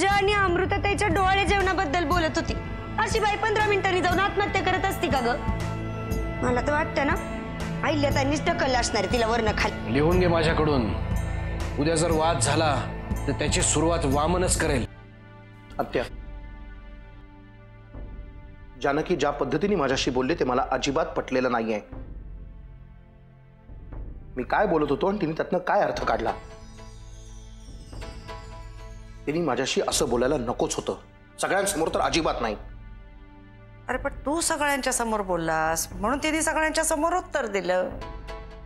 पूजा आणि अमृताताईच्या डोळे जेवणाबद्दल बोलत होती। अशी बाई 15 मिनिटांनी जाऊन आत्महत्या करत असती का ग? मला तर वाटतं ना अहिल्याताईंनीच ढकललं असणार तिला वरनं खाली। लिहून घे माझ्याकडून, उद्या जर वाद झाला तर त्याची सुरुवात वामनच करेल। आत्या, जानकी ज्या पद्धतीने माझ्याशी बोलले ते मला अजिबात पटलेलं नाहीये। मी काय बोलत होतो आणि तिने त्यातनं काय अर्थ काढला? तिने माझ्याशी असं बोलायला नकोच होतं, सगळ्यांसमोर तर अजिबात नाही। अरे पण तू सगळ्यांच्या समोर बोललास म्हणून तिने सगळ्यांच्या समोर उत्तर दिलं।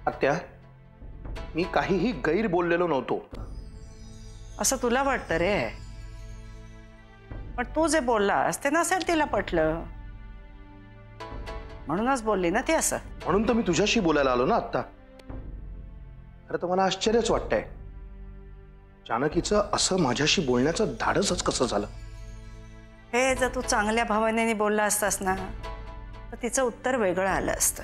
आत्या, मी काहीही गैर बोललेलो नव्हतो असं तुला वाटतं रे, पण तू जे बोललास ते नसेल तिला पटलं म्हणूनच बोलली ना ती असं। म्हणून तर मी तुझ्याशी बोलायला आलो ना आत्ता। खरं तर मला आश्चर्यच वाटतंय, जानकीचं असं माझ्याशी बोलण्याचं धाडसच कसं झालं? हे जर तू चांगल्या भावनेने बोलला असतास ना तर तिचं उत्तर वेगळं आलं असतं,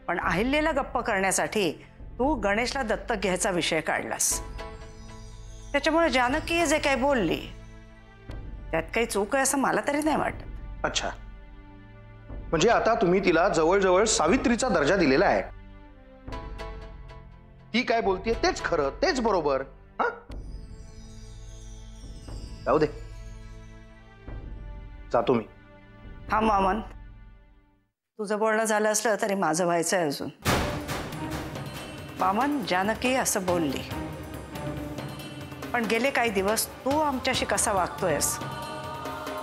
पण अहिल्याला गप्प करण्यासाठी तू गणेशला दत्तक घ्यायचा विषय काढलास। त्याच्यामुळे जानकी जे काही बोलली त्यात काही चूक आहे असं मला तरी नाही वाटत। अच्छा, म्हणजे आता तुम्ही तिला जवळजवळ सावित्रीचा दर्जा दिलेला आहे। ती काय बोलतेय तेच खरं, तेच बरोबर। हा, जाऊ दे, जातो मी। हा मामन, तुझं बोलणं झालं असलं तरी माझं व्हायचंय अजून। मामन, जानकी असं बोलली, पण गेले काही दिवस तू आमच्याशी कसा वागतोयस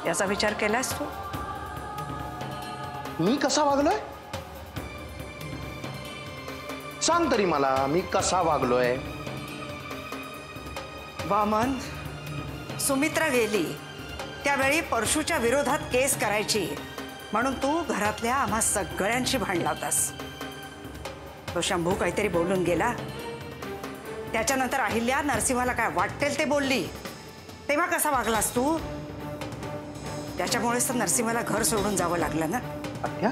याचा विचार केलास तू? मी कसा वागलोय? सांग तरी मला, मी कसा वागलोय? वामन, सुमित्रा गेली त्यावेळी परशूच्या विरोधात केस करायची म्हणून तू घरातल्या आम्हा सगळ्यांशी भांडला होतास। तो शंभू काहीतरी बोलून गेला, त्याच्यानंतर अहिल्या नरसिंहाला काय वाटेल ते बोलली, तेव्हा कसा वागलास तू? त्याच्यामुळेच तर नरसिंहाला घर सोडून जावं लागलं ना। आत्या,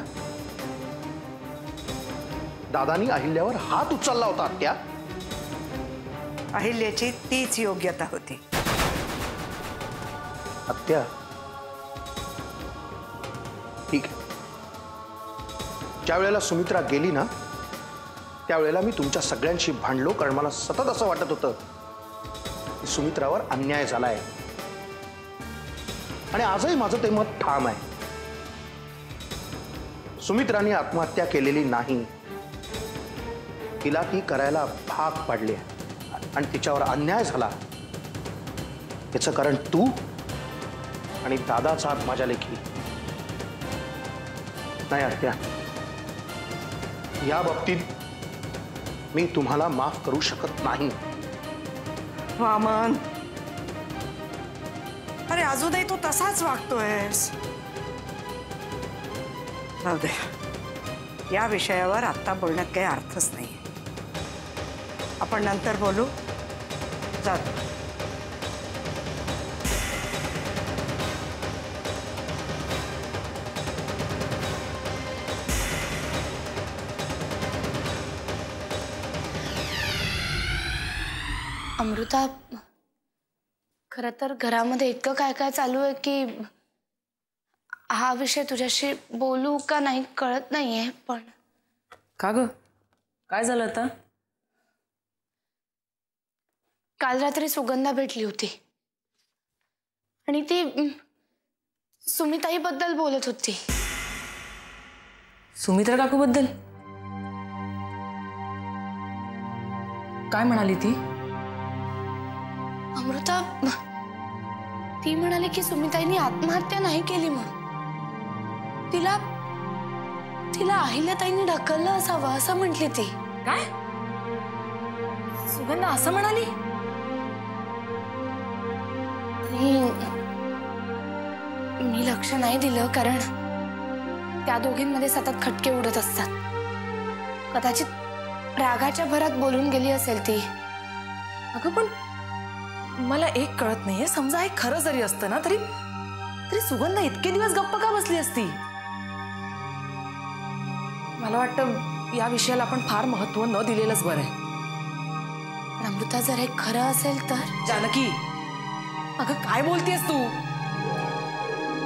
दादानी अहिल्यावर हात उचलला होता आत्या। अहिल्याची तीच योग्यता होती। आत्या, ठीक आहे, ज्या वेळेला सुमित्रा गेली ना त्यावेळेला मी तुमच्या सगळ्यांशी भांडलो, कारण मला सतत असं वाटत होतं की सुमित्रावर अन्याय झालाय, आणि आजही माझं ते मत ठाम आहे। सुमित्राने आत्महत्या केलेली नाही, तिला ती करायला भाग पाडली आणि तिच्यावर अन्याय झाला याचं कारण तू आणि दादाचा हात माझ्या लेखी नाही। आत्या, या बाबतीत मी तुम्हाला माफ करू शकत नाही। वामन, अरे अजूनही तू तसाच वागतोयस। जाऊ दे, या विषयावर आता बोलण्यात काही अर्थच नाही, आपण नंतर बोलू। जातो। अमृता, खरं तर घरामध्ये इतकं काय काय चालू आहे की हा विषय तुझ्याशी बोलू का नाही कळत नाहीये। पण का ग, काय झालं आता? काल रात्री सुगंधा भेटली होती आणि ती सुमिताई बद्दल बोलत होती। सुमित्रा काकू बद्दल? काय म्हणाली ती? अमृता, ती म्हणाली की सुमिताईने आत्महत्या नाही केली म्हणून, तिला तिला अहिल्याताईंनी ढकललं असावं असं म्हटली ती। काय? सुगंधा असं म्हणाली? मी लक्ष नाही दिलं कारण त्या दोघींमध्ये सतत खटके उडत असतात। कदाचित रागाच्या भरात बोलून गेली असेल ती। अगं पण मला एक कळत नाहीये, समजा हे खरं जरी असतं ना तरी सुगंधा इतके दिवस गप्प का बसली असती? मला वाटतं या विषयाला आपण फार महत्त्व न दिलेलंच बरं आहे। पण अमृता जर हे खरं असेल तर? जानकी, अगं काय बोलतेस तू?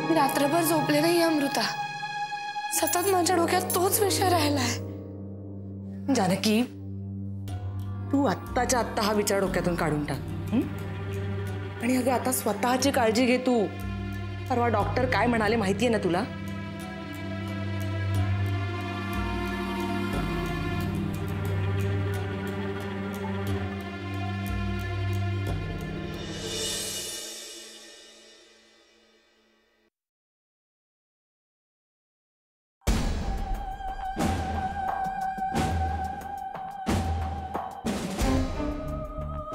मी रात्रभर झोपले नाही अमृता. सतत माझ्या डोक्यात तोच विषय राहिलाय. जानकी, तू आत्ताच्या आत्ता हा विचार डोक्यातून काढून टाक. आणि अगं आता स्वतःची काळजी घे तू. परवा डॉक्टर काय म्हणाले माहितीये ना तुला?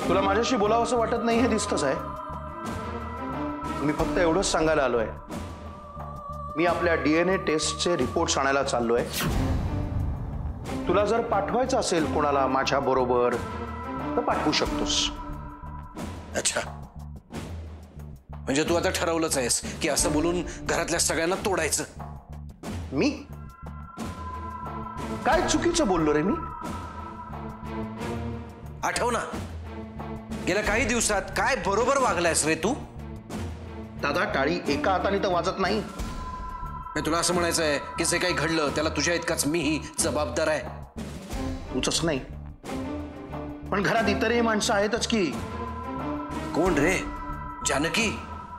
तुला माझ्याशी बोलावं असं वाटत नाही हे दिसतच आहे. मी फक्त एवढंच सांगायला आलोय, मी आपल्या DNA टेस्टचे रिपोर्ट्स आणायला चाललोय. तुला जर पाठवायचं असेल कोणाला माझ्या बरोबर तर पाठवू शकतोस. अच्छा, म्हणजे तू आता ठरवलंच आहेस की असं बोलून घरातल्या सगळ्यांना तोडायचं? मी काय चुकीचं बोललो रे? मी आठव ना, गेल्या काही दिवसात काय बरोबर वागलायस रे तू? दादा, टाळी एका हाताने तर वाजत नाही. तुला असं म्हणायचं आहे की जे काही घडलं त्याला तुझ्या इतकाच मीही जबाबदार आहे? तूच नाही, पण घरात इतरही माणसं आहेतच की. कोण रे? जानकी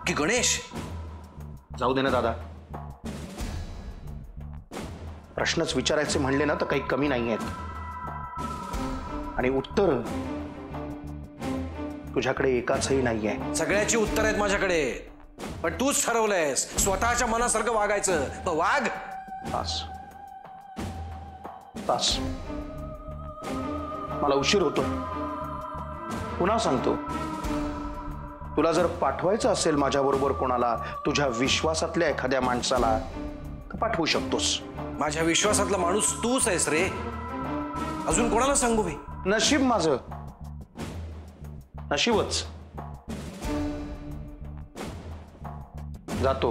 की गणेश? जाऊ दे ना दादा, प्रश्नच विचारायचे म्हणले ना तर काही कमी नाही आहेत. आणि उत्तर तुझ्याकडे एकाचही नाहीये. सगळ्याची उत्तर आहेत माझ्याकडे, पण तूच ठरवलंयस स्वतःच्या मनासारखं वागायचं. वाग. तास तास मला उशीर होतो. पुन्हा सांगतो, तुला जर पाठवायचं असेल माझ्याबरोबर कोणाला, तुझ्या विश्वासातल्या एखाद्या माणसाला, तर पाठवू शकतोस. माझ्या विश्वासातला माणूस तूच आहेस रे. अजून कोणाला सांगू मी? नशीब माझं, नशीबच. जातो.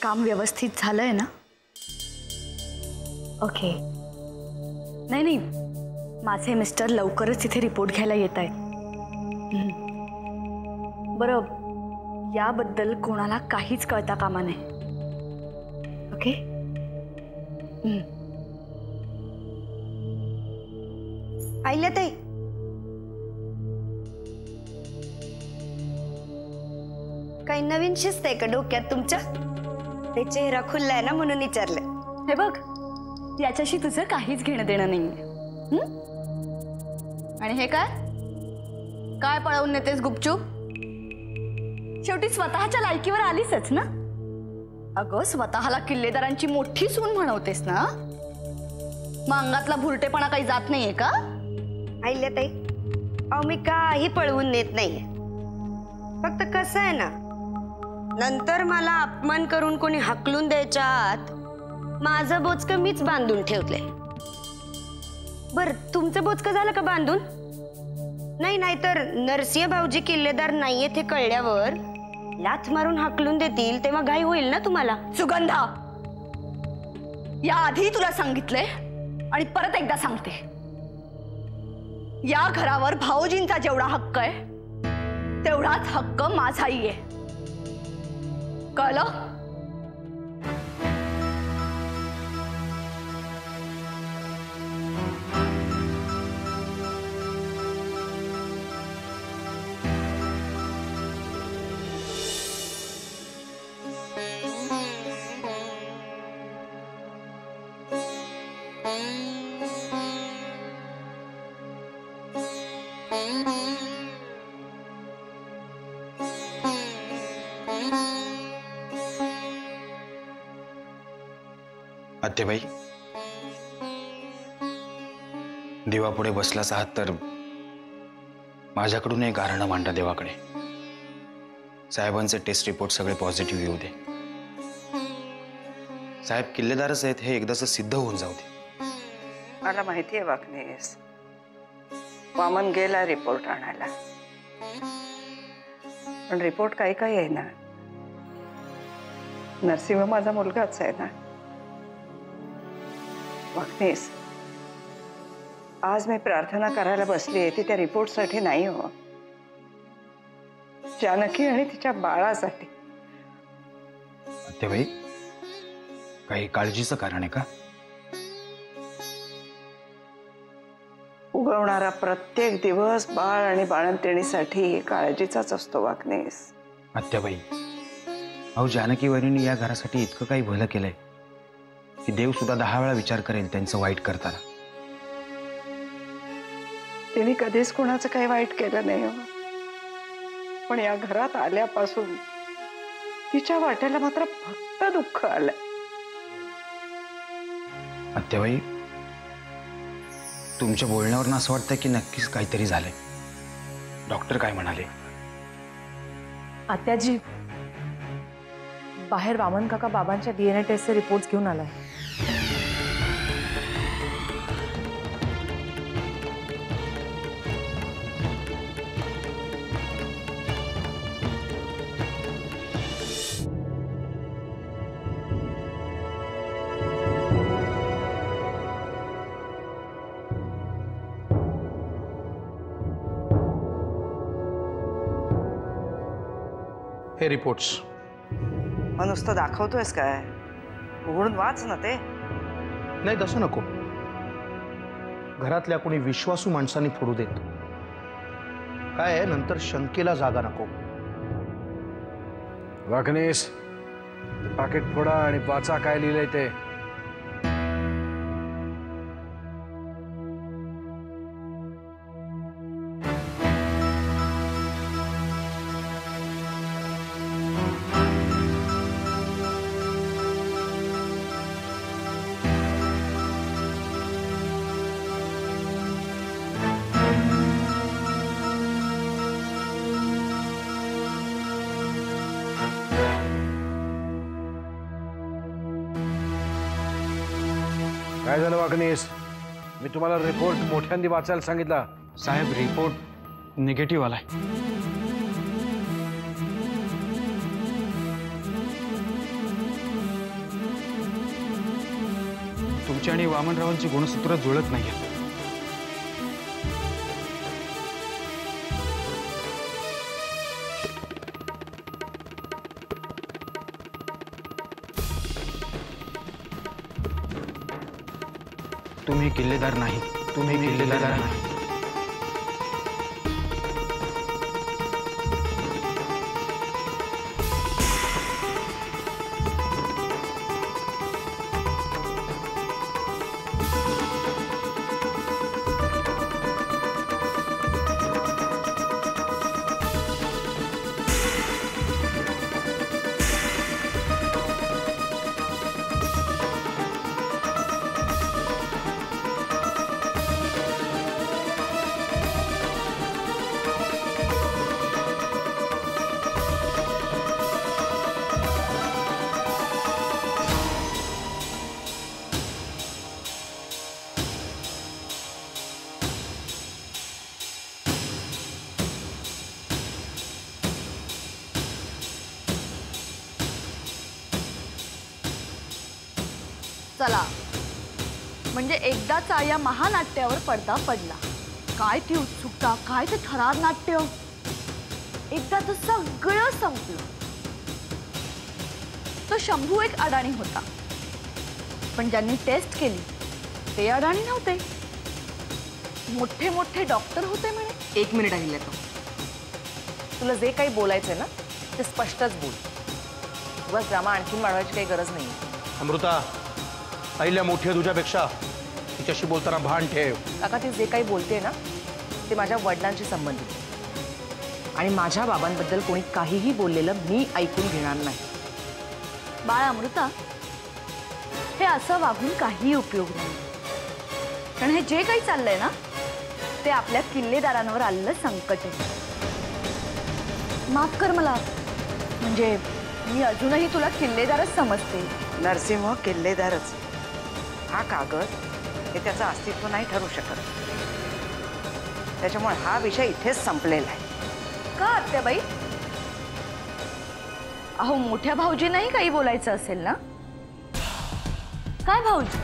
काम व्यवस्थित झालंय ना? ओके. नाही नाही, माझे मिस्टर लवकरच इथे रिपोर्ट घ्यायला येत आहेत. बरं, याबद्दल कोणाला काहीच कळता कामा नये. ओके. अहिल्याताई, काही नवीन शिस्त आहे का डोक्यात तुमच्या? ते चेहरा खुल्लाय ना म्हणून विचारलं. हे बघ, याच्याशी तुझं काहीच घेणं देणं नाहीये. आणि हे काय काय पळवून नेतेस गुपचूप? शेवटी स्वतःच्या लायकीवर आलीसच ना. अगं, स्वतःला किल्लेदारांची मोठी सून म्हणवतेस ना, मग अंगातला भुरटेपणा काही जात नाहीये का? अहिल्याताई, अहो मी काही पळवून नेत नाहीये. फक्त कसं आहे ना, नंतर मला अपमान करून कोणी हाकलून द्यायच्या आत माझं बोचकं मीच बांधून ठेवलंय. बर, तुमचं बोचकं झालं का बांधून? नाही, नाहीतर नरसिंह भाऊजी किल्लेदार नाहीये ते कळल्यावर लाथ मारून हाकलून देतील, तेव्हा घाई होईल ना तुम्हाला. सुगंधा, या आधी तुला सांगितलंय आणि परत एकदा सांगते, या घरावर भाऊजींचा जेवढा हक्क आहे तेवढाच हक्क माझाही आहे. कळलं? आत्याबाई, देवापुढे बसलाच आहात तर माझ्याकडून एक गाऱ्हाणं मांडा देवाकडे. साहेबांचे टेस्ट रिपोर्ट सगळे पॉझिटिव्ह येऊ दे. साहेब किल्लेदारच आहेत हे एकदाच सिद्ध होऊन जाऊ दे. मला माहिती आहे वागणेस, वामन गेला रिपोर्ट आणायला, पण रिपोर्ट काही काही आहे ना. नरसिंह माझा मुलगाच आहे ना. वागणेस, आज मी प्रार्थना करायला बसली आहे ती त्या रिपोर्टसाठी नाही हो, जानकी आणि तिच्या बाळासाठी. आत्याबाई, काही काळजीचं कारण आहे का? उगवणारा प्रत्येक दिवस बाळ आणि बाळंतिणीसाठी काळजीचाच असतो वागणेस. आत्याबाई, अहो जानकी वहिनींनी या घरासाठी इतकं काही भलं केलंय की देव सुद्धा 10 वेळा विचार करेल त्यांचं वाईट करताना. तिने कधीच कोणाचं काही वाईट केलं नाही हो, पण या घरात आल्यापासून तिच्या वाट्याला मात्र फक्त दुःख आलंय. आत्याबाई, तुमच्या बोलण्यावरून असं वाटतं की नक्कीच काहीतरी झालंय. डॉक्टर काय म्हणाले? आत्याजी, बाहेर वामन काका बाबांच्या DNA टेस्टचे रिपोर्ट्स घेऊन आलाय. हे रिपोर्ट्स. मग नुसतं दाखवतोयस काय? उघडून वाच ना ते. नाही, तसं नको. घरातल्या कोणी विश्वासू माणसांनी फोडू देत. काय आहे, नंतर शंकेला जागा नको. वागणेस, पाकिट फोडा आणि वाचा काय लिहिलंय ते. काय झालं वागणेस? मी तुम्हाला रिपोर्ट मोठ्यांदी वाचायला सांगितला. साहेब, रिपोर्ट निगेटिव्ह आलाय. तुमची आणि वामनरावांची गुणसूत्र जुळत नाहीये. तुम्ही किल्लेदार नाही. तुम्ही किल्लेदार नाही. चला, म्हणजे एकदाचा या महानाट्यावर पडदा पडला. काय ती उत्सुकता, काय ते थरार नाट्य. एकदा तर सगळं संपलं. तो शंभू एक अडाणी होता, पण ज्यांनी टेस्ट केली ते अडाणी नव्हते. मोठे मोठे डॉक्टर होते म्हणे. 1 मिनिट आहे तो. तुला जे काही बोलायचंय ना ते स्पष्टच बोल. बस ड्रामा आणखीन वाढवायची काही गरज नाही. अमृता, अहिल्या मोठी आहे तुझ्यापेक्षा. तिच्याशी बोलताना भान ठेव. काका, ती जे काही बोलते ना ते माझ्या वडिलांशी संबंधित, आणि माझ्या बाबांबद्दल कोणी काहीही बोललेलं मी ऐकून घेणार नाही. बाळ अमृता, हे असं वागून काही उपयोग नाही. कारण हे जे काही चाललंय ना ते आपल्या किल्लेदारांवर आलेलं संकट आहे. माफ कर मला, म्हणजे मी अजूनही तुला किल्लेदारच समजते. नरसिंह किल्लेदारच. हा कागद हे त्याचं अस्तित्व नाही ठरू शकत. त्याच्यामुळे हा विषय इथेच संपलेला आहे. का आत्याबाई? अहो मोठ्या भाऊजींनाही काही बोलायचं असेल ना? काय भाऊजी?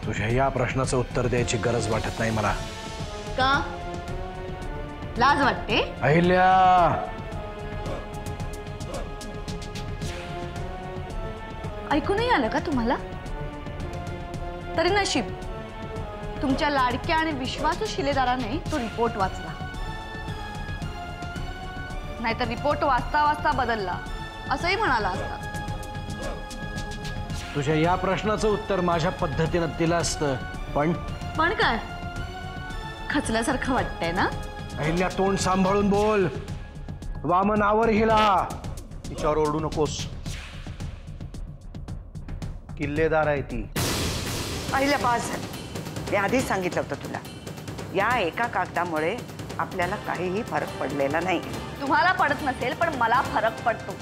तुझ्या या प्रश्नाचं उत्तर द्यायची गरज वाटत नाही मला. का लाज वाटते? अहिल्या, ऐकू नाही आलं का तुम्हाला? तरी नशीब तुमच्या लाडक्या आणि विश्वासू शिलेदाराने तो रिपोर्ट वाचला, नाहीतर रिपोर्ट वाचता वाचता बदलला असंही म्हणाला असता. तुझ्या या प्रश्नाचं उत्तर माझ्या पद्धतीनं दिलं असतं, पण काय खचल्यासारखं वाटतंय ना? अहिल्या, तोंड सांभाळून बोल. वामनावर हिला. तिच्यावर ओरडू नकोस. किल्लेदार आहे ती. पहिल्या पास झालं. मी आधीच सांगितलं होतं तुला, या एका कागदामुळे आपल्याला काहीही फरक पडलेला नाही. तुम्हाला पडत नसेल पण मला फरक पडतो.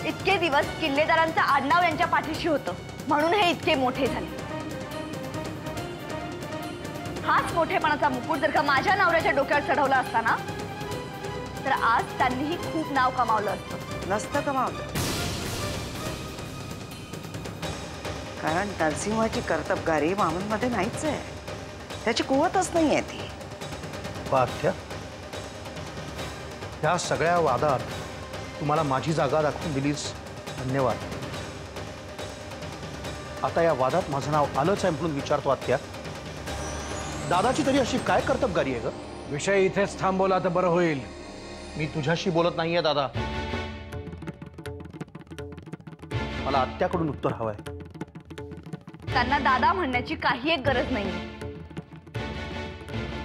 इतके दिवस किल्लेदारांचं आडनाव यांच्या पाठीशी होतं म्हणून हे इतके मोठे झाले. हाच मोठेपणाचा मुकुट जर का माझ्या नवऱ्याच्या डोक्यावर चढवला असता ना, तर आज त्यांनीही खूप नाव कमावलं असतं. नसतं कमावलं, कारण नरसिंहाची कर्तबगारी मामांमध्ये नाहीच आहे. त्याची कुवतच नाही आहे ती. पाथ्या, ह्या सगळ्या वादात तुम्हाला माझी जागा दाखवून दिलीस, धन्यवाद. आता या वादात माझं नाव आलंच आहे म्हणून विचारतो आत्या, दादाची तरी अशी काय कर्तबगारी आहे ग? विषय इथेच थांबवला तर बरं होईल. मी तुझ्याशी बोलत नाहीये दादा, मला आत्याकडून उत्तर हवंय. त्यांना दादा म्हणण्याची काही एक गरज नाही.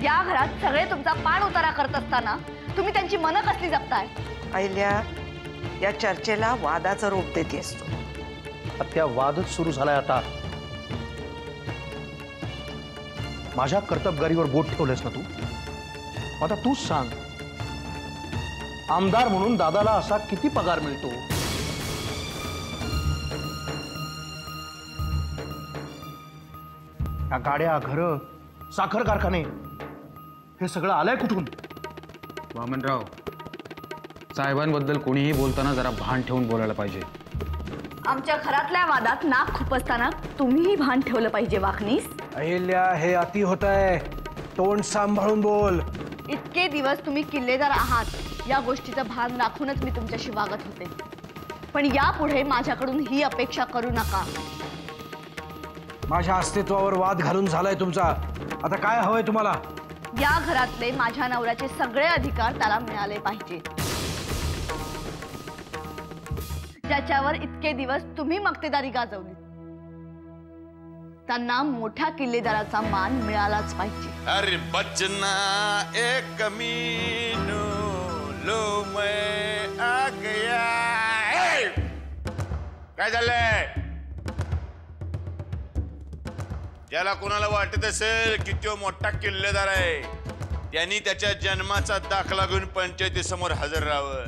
या घरात सगळे तुमचा पाण उतारा करत असताना तुम्ही त्यांची मनं कसली जपताय? अहिल्या, या चर्चेला वादाचं रूप देतेस तू. आत्या, वादच सुरू झालाय आता. माझ्या कर्तबगारीवर बोट ठेवलंस ना तू. आता तूच सांग, आमदार म्हणून दादाला असा किती पगार मिळतो? या गाड्या, घरं, साखर कारखाने, हे सगळं आलंय कुठून? वामनराव, साहेबांबद्दल कोणीही बोलताना जरा भान ठेवून बोलायला पाहिजे. आमच्या घरातल्या वादात नाक खुपसताना तुम्हीही भान ठेवलं पाहिजे वाखनीस. अहिल्या, हे अति होत आहे. तोंड सांभाळून बोल. इतके दिवस तुम्ही किल्लेदार आहात या गोष्टीचं भान राखूनच मी तुमच्याशी वागत होते, पण यापुढे माझ्याकडून ही अपेक्षा करू नका. माझ्या अस्तित्वावर वाद घालून झालाय तुमचा. आता काय हवंय तुम्हाला? या घरातले माझ्या नवऱ्याचे सगळे अधिकार त्याला मिळाले पाहिजेत. ज्याच्यावर इतके दिवस तुम्ही मक्तेदारी गाजवली, त्यांना मोठ्या किल्लेदाराचा मान मिळालाच पाहिजे. अरे बचना एक कमीनो लो मैं आ गया. काय झालंय? ज्याला कोणाला वाटत असेल की तो मोठा किल्लेदार आहे, त्यांनी त्याच्या जन्माचा दाखला घेऊन पंचायतीसमोर हजर राहावं.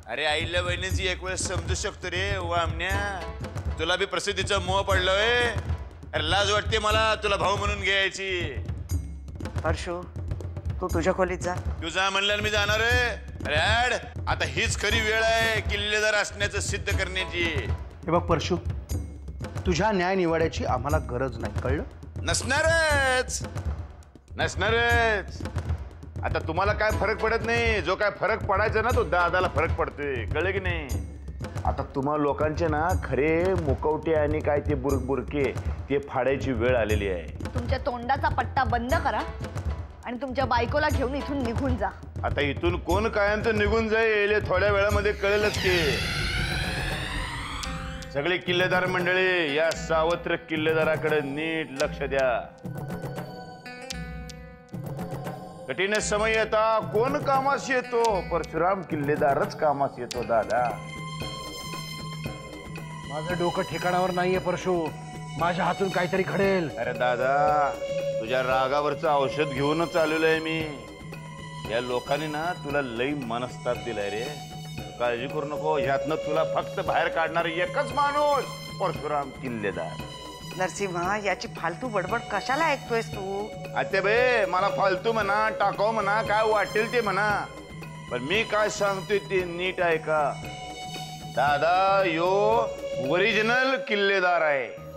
अरे आईला बहिणीची एक वेळ समजू शकतो रे वामन्या. तुला बी प्रसिद्धीचा मोह पडलोय. अरे लाज वाटते मला तुला भाऊ म्हणून घ्यायची. हर्षू, तू तुझ्या खोलीत जा. तू जा म्हणल्यावर मी जाणार आहे. अरे आता हीच खरी वेळ आहे किल्लेदार असण्याचं सिद्ध करण्याची. हे बघ परशू, तुझ्या न्याय निवाड्याची आम्हाला गरज नाही, कळलं? नसणारच नसणारच. आता तुम्हाला काय फरक पडत नाही. जो काय फरक पडायचा ना तो दादाला फरक पडतोय, कळलं की नाही? आता तुम्हा लोकांचे ना खरे मुकवटे आणि काय ते बुरके ते फाडायची वेळ आलेली आहे. तुमच्या तोंडाचा पट्टा बंद करा आणि तुमच्या बायकोला घेऊन इथून निघून जा. आता इथून कोण कायमचं निघून जाईल हे थोड्या वेळामध्ये कळेलच की. सगळे किल्लेदार मंडळी या सावत्र किल्लेदाराकडे नीट लक्ष द्या. कठीण समय येता कोण कामास येतो? परशुराम किल्लेदारच कामास येतो दादा. माझं डोकं ठिकाणावर नाहीये परशू. माझ्या हातून काहीतरी घडेल. अरे दादा, तुझ्या रागावरचं औषध घेऊनच आलेलो आहे मी. या लोकांनी ना तुला लई मनस्ताप दिलाय रे. काळजी करू नको. ह्यातनं तुला फक्त बाहेर काढणार एकच माणूस, परशुराम किल्लेदार. नरसिंहा याची फालतू बडबड कशाला ऐकतोयस तू? आता बे मला फालतू म्हणा, टाकाव म्हणा, काय वाटेल ते म्हणा, पण मी काय सांगतोय ते नीट ऐका. दादा यो ओरिजिनल किल्लेदार आहे.